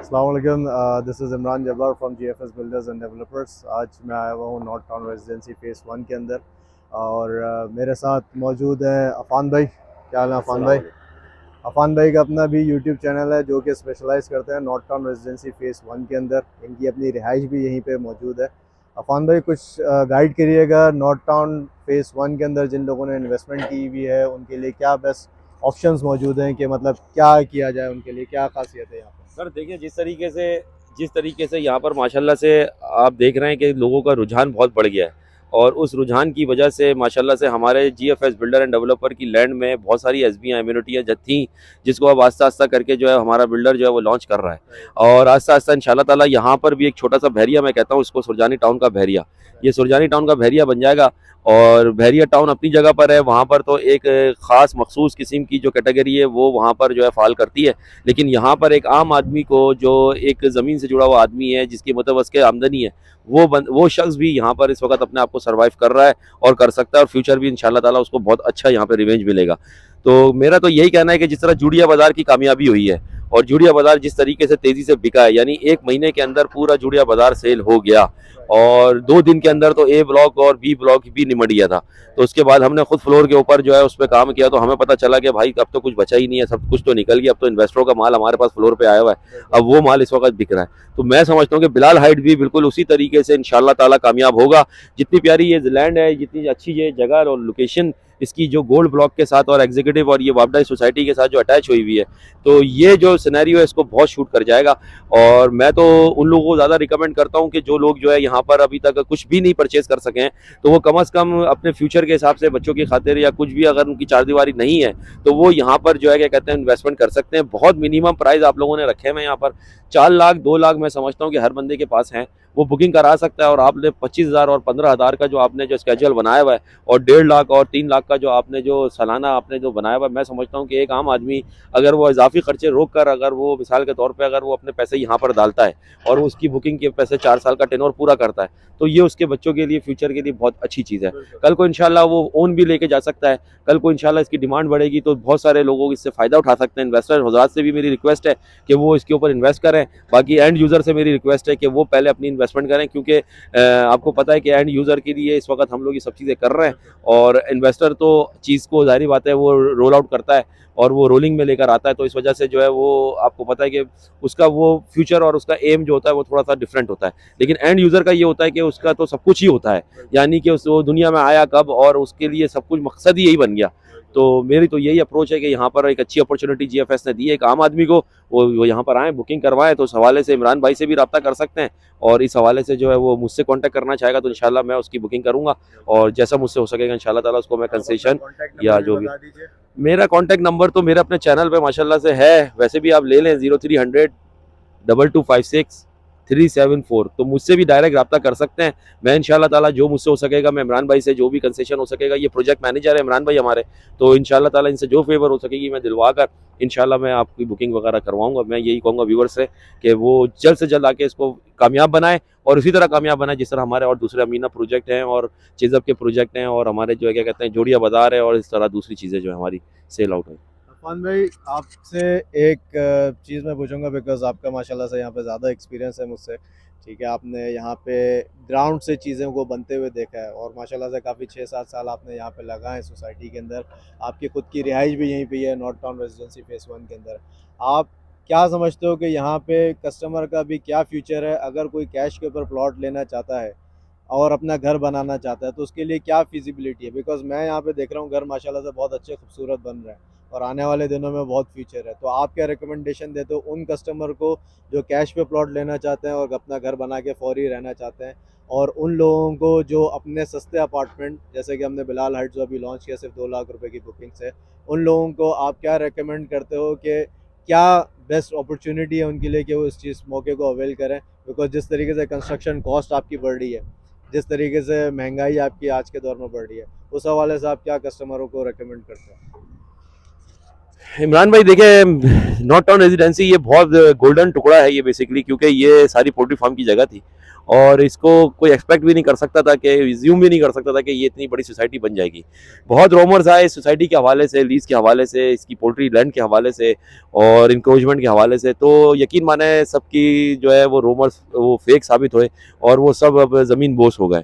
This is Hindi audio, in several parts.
अस्सलाम वालेकुम, this is Imran Jabbar from GFS builders and developers. आज मैं आया हुआ हूँ नॉर्थ टाउन रेजिडेंसी फ़ेज़ 1 के अंदर और मेरे साथ मौजूद है अफ़ान भाई। क्या हाल है अफ़ान भाई? अफ़ान भाई का अपना भी यूट्यूब चैनल है जो कि स्पेशलाइज़ करते हैं नॉर्थ टाउन रेजिडेंसी फ़ेज़ 1 के अंदर। इनकी अपनी रिहाइश भी यहीं पे मौजूद है। अफ़ान भाई कुछ गाइड करिएगा नॉर्थ टाउन फ़ेज़ 1 के अंदर जिन लोगों ने इन्वेस्टमेंट की हुई है उनके लिए क्या बेस्ट ऑप्शंस मौजूद हैं कि मतलब क्या किया जाए, उनके लिए क्या ख़ासियत है यहाँ पर? सर देखिए, जिस तरीके से यहाँ पर माशाल्लाह से आप देख रहे हैं कि लोगों का रुझान बहुत बढ़ गया है। और उस रुझान की वजह से माशाल्लाह से हमारे जीएफएस बिल्डर एंड डेवलपर की लैंड में बहुत सारी एसबीआई इम्यूनिटियाँ थी, जिसको अब आस्ता आस्ता करके जो है हमारा बिल्डर जो है वो लॉन्च कर रहा है। और आस्ता आस्ता इंशाल्लाह ताला यहाँ पर भी एक छोटा सा बहरिया, मैं कहता हूँ इसको सुरजानी टाउन का बहरिया, ये सुरजानी टाउन का बहरिया बन जाएगा। और बहरिया टाउन अपनी जगह पर है, वहाँ पर तो एक ख़ास मखसूस किस्म की जो कैटेगरी है वो वहाँ पर जो है फ़ाल करती है। लेकिन यहाँ पर एक आम आदमी को, जो एक ज़मीन से जुड़ा हुआ आदमी है, जिसकी मुतवस्सिल आमदनी है, वो शख्स भी यहाँ पर इस वक्त अपने आप को सर्वाइव कर रहा है और कर सकता है। और फ्यूचर भी इंशाल्लाह ताला उसको बहुत अच्छा यहाँ पे रिवेंज मिलेगा। तो मेरा तो यही कहना है कि जिस तरह जूड़िया बाज़ार की कामयाबी हुई है और जूड़िया बाज़ार जिस तरीके से तेज़ी से बिका है, यानी एक महीने के अंदर पूरा जूड़िया बाज़ार सेल हो गया और 2 दिन के अंदर तो ए ब्लॉक और बी ब्लॉक भी निमट गया था। तो उसके बाद हमने खुद फ्लोर के ऊपर जो है उस पर काम किया, तो हमें पता चला कि भाई अब तो कुछ बचा ही नहीं है, सब कुछ तो निकल गया। अब तो इन्वेस्टरों का माल हमारे पास फ्लोर पे आया हुआ है, अब वो माल इस वक्त बिक रहा है। तो मैं समझता हूँ कि बिलाल हाइट भी बिल्कुल उसी तरीके से इंशाल्लाह ताला कामयाब होगा। जितनी प्यारी ये लैंड है, जितनी अच्छी ये जगह और लोकेशन इसकी, जो गोल्ड ब्लॉक के साथ और एग्जीक्यूटिव और ये वापडाई सोसाइटी के साथ जो अटैच हुई हुई है, तो ये जो सिनेरियो है इसको बहुत शूट कर जाएगा। और मैं तो उन लोगों को ज़्यादा रिकमेंड करता हूँ कि जो लोग जो है यहाँ पर अभी तक कुछ भी नहीं परचेज कर सके हैं, तो वो कम से कम अपने फ्यूचर के हिसाब से बच्चों की खातिर या कुछ भी, अगर उनकी चारदीवारी नहीं है तो वो यहाँ पर जो है क्या कहते हैं इन्वेस्टमेंट कर सकते हैं। बहुत मिनिमम प्राइस आप लोगों ने रखे हुए हैं यहाँ पर, 4 लाख 2 लाख मैं समझता हूँ कि हर बंदे के पास हैं, वो बुकिंग करा सकता है। और आपने 25,000 और 15,000 का जो आपने जो स्केड्यूल बनाया हुआ है और 1.5 लाख और 3 लाख का जो आपने जो सालाना आपने जो बनाया हुआ है, मैं समझता हूँ कि एक आम आदमी अगर वो इजाफी खर्चे रोक कर, अगर वो मिसाल के तौर पर अगर वो अपने पैसे यहाँ पर डालता है और उसकी बुकिंग के पैसे 4 साल का टेनोर पूरा करता है, तो ये उसके बच्चों के लिए, फ्यूचर के लिए बहुत अच्छी चीज़ है। कल को इंशाल्लाह वो ओन भी लेके जा सकता है, कल को इंशाल्लाह इसकी डिमांड बढ़ेगी तो बहुत सारे लोग इससे फ़ायदा उठा सकते हैं। इन्वेस्टर हज़रात से भी मेरी रिक्वेस्ट है कि वो इसके ऊपर इन्वेस्ट करें। बाकी एंड यूज़र से मेरी रिक्वेस्ट है कि वो पहले अपनी इन्वेस्टमेंट करें, क्योंकि आपको पता है कि एंड यूज़र के लिए इस वक्त हम लोग ये सब चीज़ें कर रहे हैं। और इन्वेस्टर तो चीज़ को, जाहिर बात है, वो रोल आउट करता है और वो रोलिंग में लेकर आता है, तो इस वजह से जो है वो आपको पता है कि उसका वो फ्यूचर और उसका एम जो होता है वो थोड़ा सा डिफरेंट होता है। लेकिन एंड यूज़र का ये होता है कि उसका तो सब कुछ ही होता है, यानी कि वो दुनिया में आया कब और उसके लिए सब कुछ मकसद ही यही बन गया। तो मेरी तो यही अप्रोच है कि यहाँ पर एक अच्छी अपॉर्चुनिटी जीएफएस ने दी है एक आम आदमी को, वो यहाँ पर आए, बुकिंग करवाएं। तो इस हवाले से इमरान भाई से भी रब्ता कर सकते हैं और इस हवाले से जो है वो मुझसे कांटेक्ट करना चाहेगा तो इंशाल्लाह मैं उसकी बुकिंग करूँगा और जैसा मुझसे हो सकेगा इंशाल्लाह ताला उसको मैं कंसेशन या जो भी। मेरा कॉन्टैक्ट नंबर तो मेरे अपने चैनल पे माशाल्लाह से है, वैसे भी आप ले लें 0300 2256 374, तो मुझसे भी डायरेक्ट रब्ता कर सकते हैं। मैं इंशाल्लाह ताला जो मुझसे हो सकेगा, मैं इमरान भाई से जो भी कंसेशन हो सकेगा, ये प्रोजेक्ट मैनेजर है इमरान भाई हमारे, तो इंशाल्लाह ताला इनसे जो फेवर हो सकेगी मैं दिलवा कर इंशाल्लाह मैं आपकी बुकिंग वगैरह करवाऊंगा। मैं यही कहूँगा व्यूअर्स से कि वो जल्द से जल्द आके इसको कामयाब बनाए और इसी तरह कामयाब बनाए जिस तरह हमारे और दूसरे अमीना प्रोजेक्ट हैं और चिज़अप के प्रोजेक्ट हैं और हमारे जो है क्या कहते हैं जोड़िया बाज़ार है, और इस तरह दूसरी चीज़ें जो है हमारी सेल आउट है। अफान भाई, आपसे एक चीज़ मैं पूछूंगा बिकॉज आपका माशाल्लाह से यहाँ पे ज़्यादा एक्सपीरियंस है मुझसे। ठीक है, आपने यहाँ पे ग्राउंड से चीज़ों को बनते हुए देखा है और माशाल्लाह से काफ़ी 6-7 साल आपने यहाँ पे लगाए हैं सोसाइटी के अंदर। आपकी खुद की रिहाइश भी यहीं पे है नॉर्थ टाउन रेजिडेंसी फ़ेज़ 1 के अंदर। आप क्या समझते हो कि यहाँ पे कस्टमर का भी क्या फ्यूचर है? अगर कोई कैश के ऊपर प्लॉट लेना चाहता है और अपना घर बनाना चाहता है तो उसके लिए क्या फिजिबिलिटी है? बिकॉज मैं यहाँ पे देख रहा हूँ घर माशाल्लाह से बहुत अच्छे खूबसूरत बन रहे हैं और आने वाले दिनों में बहुत फ्यूचर है। तो आप क्या रिकमेंडेशन देते हो उन कस्टमर को जो कैश पे प्लॉट लेना चाहते हैं और अपना घर बना के फौरी रहना चाहते हैं, और उन लोगों को जो अपने सस्ते अपार्टमेंट, जैसे कि हमने बिलाल हाइट जो अभी लॉन्च किया सिर्फ 2 लाख रुपए की बुकिंग से, उन लोगों को आप क्या रिकमेंड करते हो कि क्या बेस्ट अपॉर्चुनिटी है उनके लिए कि वो इस चीज़ मौके को अवेल करें? बिकॉज जिस तरीके से कंस्ट्रक्शन कॉस्ट आपकी बढ़ रही है, जिस तरीके से महंगाई आपकी आज के दौर में बढ़ रही है, उस हवाले से आप क्या कस्टमरों को रेकमेंड करते हैं? इमरान भाई देखिए, नॉर्थ टाउन रेजिडेंसी ये बहुत गोल्डन टुकड़ा है ये बेसिकली, क्योंकि ये सारी पोल्ट्री फार्म की जगह थी और इसको कोई एक्सपेक्ट भी नहीं कर सकता था, कि रिज्यूम भी नहीं कर सकता था कि ये इतनी बड़ी सोसाइटी बन जाएगी। बहुत रूमर्स आए इस सोसाइटी के हवाले से, लीज के हवाले से, इसकी पोल्ट्री लैंड के हवाले से और इंक्रोचमेंट के हवाले से। तो यकीन माने सबकी जो है वो रूमर्स वो फेक साबित हुए और वो सब अब ज़मीन बोस हो गए।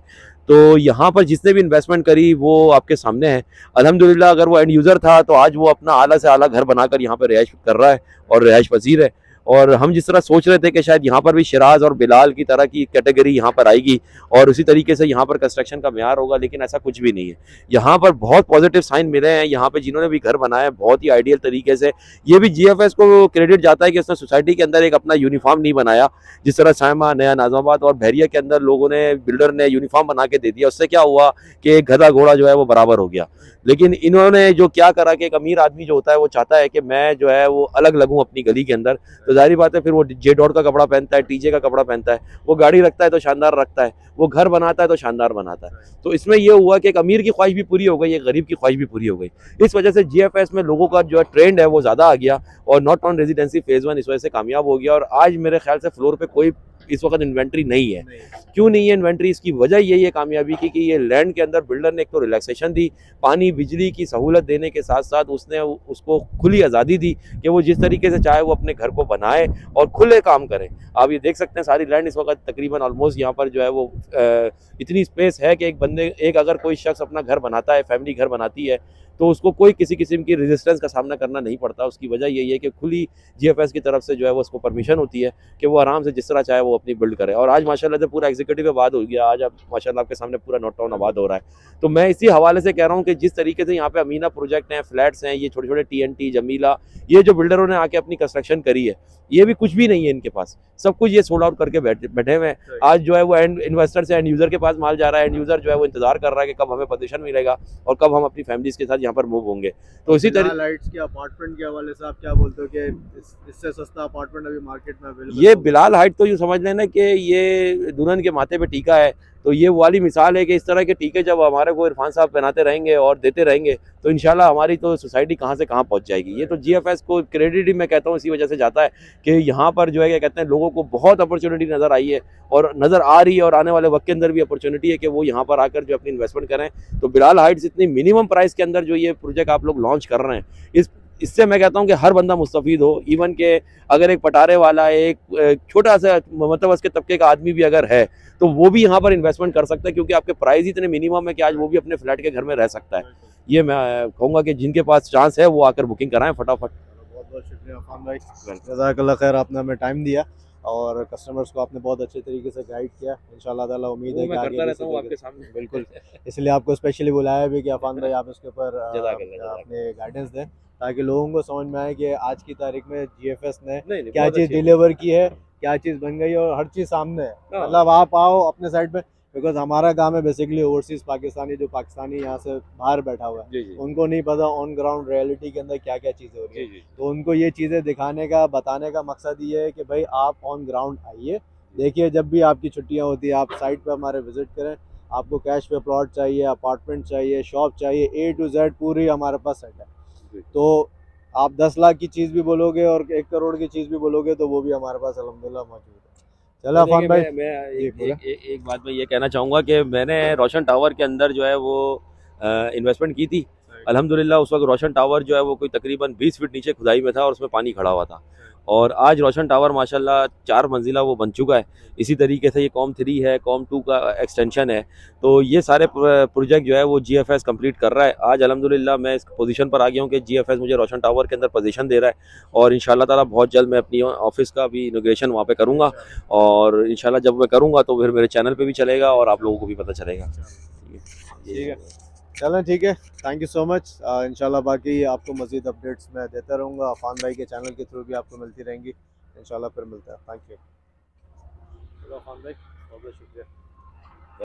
तो यहाँ पर जिसने भी इन्वेस्टमेंट करी वो आपके सामने है। अल्हम्दुलिल्लाह अगर वो एंड यूज़र था तो आज वो अपना आला से आला घर बनाकर यहाँ पर रिहाइश कर रहा है और रिहाइश पजीर है। और हम जिस तरह सोच रहे थे कि शायद यहाँ पर भी शिराज और बिलाल की तरह की कैटेगरी यहाँ पर आएगी और उसी तरीके से यहाँ पर कंस्ट्रक्शन का म्यार होगा, लेकिन ऐसा कुछ भी नहीं है। यहाँ पर बहुत पॉजिटिव साइन मिले हैं। यहाँ पे जिन्होंने भी घर बनाया है बहुत ही आइडियल तरीके से, ये भी GFS को क्रेडिट जाता है कि उसने सोसाइटी के अंदर एक अपना यूनिफॉर्म नहीं बनाया। जिस तरह सायमा, नया नाज़िमाबाद और बहरिया के अंदर लोगों ने, बिल्डर ने यूनिफॉर्म बना के दे दिया, उससे क्या हुआ कि एक गधा घोड़ा जो है वो बराबर हो गया। लेकिन इन्होंने जो क्या करा कि एक अमीर आदमी जो होता है वो चाहता है कि मैं जो है वो अलग लगूं अपनी गली के अंदर, तो जाहिर बात है फिर वो J.Dot का कपड़ा पहनता है, TJ का कपड़ा पहनता है, वो गाड़ी रखता है तो शानदार रखता है, वो घर बनाता है तो शानदार बनाता है। तो इसमें ये हुआ कि एक अमीर की ख्वाहिश भी पूरी हो गई, एक गरीब की ख्वाहिश भी पूरी हो गई। इस वजह से GFS में लोगों का जो ट्रेंड है वो ज़्यादा आ गया और नॉट ऑन रेजिडेंसी फेज़ 1 इस वजह से कामयाब हो गया। और आज मेरे ख्याल से फ्लोर पे कोई इस वक्त इन्वेंट्री नहीं है। क्यों नहीं है इन्वेंट्री? इसकी वजह यही है कामयाबी की कि ये लैंड के अंदर बिल्डर ने एक तो रिलैक्सेशन दी, पानी बिजली की सहूलत देने के साथ साथ उसने उसको खुली आज़ादी दी कि वो जिस तरीके से चाहे वो अपने घर को बनाए और खुले काम करे। आप ये देख सकते हैं सारी लैंड इस वक्त तकरीबन ऑलमोस्ट यहाँ पर जो है वो इतनी स्पेस है कि एक अगर कोई शख्स अपना घर बनाता है, फैमिली घर बनाती है, तो उसको कोई किसी किस्म की रेजिस्टेंस का सामना करना नहीं पड़ता। उसकी वजह यही है कि खुली GFS की तरफ से जो है वो उसको परमिशन होती है कि वो आराम से जिस तरह चाहे वो अपनी बिल्ड करे। और आज माशाल्लाह से पूरा एग्जीक्यूटिव आबाद हो गया। आज आप माशाल्लाह आपके सामने पूरा नॉट टाउन आबाद हो रहा है। तो मैं इसी हवाले से कह रहा हूँ कि जिस तरीके से यहाँ पे अमीना प्रोजेक्ट हैं, फ्लैट्स हैं, ये छोटे छोटे TNT, जमीला, ये जो बिल्डरों ने आके अपनी कंस्ट्रक्शन करी है, ये भी कुछ भी नहीं है इनके पास, सब कुछ ये सोल्ड आउट करके बैठे हुए हैं। आज जो है वो एंड इन्वेस्टर से एंड यूज़र के पास माल जा रहा है। एंड यूज़र जो है वो इंतजार कर रहा है कि कब हमें पोजीशन मिलेगा और कब हम अपनी फैमिलीज के साथ यहाँ पर मूव होंगे। तो इसी तरह लाइट्स के अपार्टमेंट के हवाले से आप क्या बोलते हो कि इससे सस्ता अपार्टमेंट अभी मार्केट में अवेलेबल? ये बिलाल हाइट तो यूँ समझ लेना कि ये दुल्हन के माथे पे टीका है। तो ये वाली मिसाल है कि इस तरह के टीके जब हमारे को इरफान साहब पहनाते रहेंगे और देते रहेंगे तो इंशाल्लाह हमारी तो सोसाइटी कहाँ से कहाँ पहुँच जाएगी। ये तो GFS को क्रेडिट ही मैं कहता हूँ इसी वजह से जाता है कि यहाँ पर जो है क्या कहते हैं लोगों को बहुत अपॉर्चुनिटी नज़र आई है और नज़र आ रही है और आने वाले वक्त के अंदर भी अपॉर्चुनिटी है कि वो यहाँ पर आकर जो अपनी इन्वेस्टमेंट करें। तो बिलाल हाइट्स इतनी मिनिमम प्राइस के अंदर जो ये प्रोजेक्ट आप लोग लॉन्च कर रहे हैं, इससे मैं कहता हूँ कि हर बंदा मुस्तफ़ीद हो। इवन के अगर एक पटारे वाला, एक छोटा सा मतलब उसके तबके का आदमी भी अगर है तो वो भी यहाँ पर इन्वेस्टमेंट कर सकता है, क्योंकि आपके प्राइस इतने मिनिमम है कि आज वो भी अपने फ्लैट के घर में रह सकता है। ये मैं कहूँगा कि जिनके पास चांस है वो आकर बुकिंग कराएं फटाफट। बहुत बहुत शुक्रिया अफान भाई, जज़ाकल्लाह खैर, आपने हमें टाइम दिया और कस्टमर्स को आपने बहुत अच्छे तरीके से गाइड किया। इंशाल्लाह ताला उम्मीद है कि आगे भी इसी आपके सामने बिल्कुल, इसलिए आपको स्पेशली बुलाया भी कि अफान भाई आप इसके ऊपर अपने गाइडेंस दें ताकि लोगों को समझ में आए कि आज की तारीख में GFS ने क्या चीज़ डिलीवर की है, क्या चीज़ बन गई है और हर चीज़ सामने है। मतलब आप आओ अपने साइड पे, बिकॉज हमारा काम है बेसिकली ओवरसीज पाकिस्तानी, जो पाकिस्तानी यहाँ से बाहर बैठा हुआ है, उनको नहीं पता ऑन ग्राउंड रियलिटी के अंदर क्या क्या चीज़ें हो रही है। तो उनको ये चीज़ें दिखाने का, बताने का मकसद ये है कि भाई आप ऑन ग्राउंड आइए, देखिए, जब भी आपकी छुट्टियाँ होती है आप साइट पे हमारे विजिट करें। आपको कैश पे प्लॉट चाहिए, अपार्टमेंट चाहिए, शॉप चाहिए, A to Z पूरी हमारे पास सेट है। तो आप 10 लाख की चीज़ भी बोलोगे और 1 करोड़ की चीज़ भी बोलोगे तो वो भी हमारे पास अल्हम्दुलिल्लाह मौजूद है। चलो अफान भाई, मैं एक बात मैं ये कहना चाहूँगा कि मैंने रोशन टावर के अंदर जो है वो इन्वेस्टमेंट की थी। अल्हम्दुलिल्लाह उस वक्त रोशन टावर जो है वो कोई तकरीबन 20 फीट नीचे खुदाई में था और उसमें पानी खड़ा हुआ था। और आज रोशन टावर माशाल्लाह 4 मंजिला वो बन चुका है। इसी तरीके से ये कॉम 3 है, कॉम 2 का एक्सटेंशन है। तो ये सारे प्रोजेक्ट जो है वो GFS कंप्लीट कर रहा है। आज अल्हम्दुलिल्लाह मैं इस पोजीशन पर आ गया हूँ कि GFS मुझे रोशन टावर के अंदर पोजीशन दे रहा है और इंशाल्लाह ताला बहुत जल्द मैं अपनी ऑफिस का भी इनॉग्रेशन वहाँ पे करूँगा। और इंशाल्लाह जब मैं करूँगा तो फिर मेरे चैनल पर भी चलेगा और आप लोगों को भी पता चलेगा। ठीक है, चलें, ठीक है, थैंक यू सो मच। इंशाल्लाह बाकी आपको मज़ीद अपडेट्स मैं देता रहूँगा, अफान भाई के चैनल के थ्रू भी आपको मिलती रहेंगी। इंशाल्लाह फिर मिलता है। थैंक यू अफान भाई, बहुत बहुत शुक्रिया।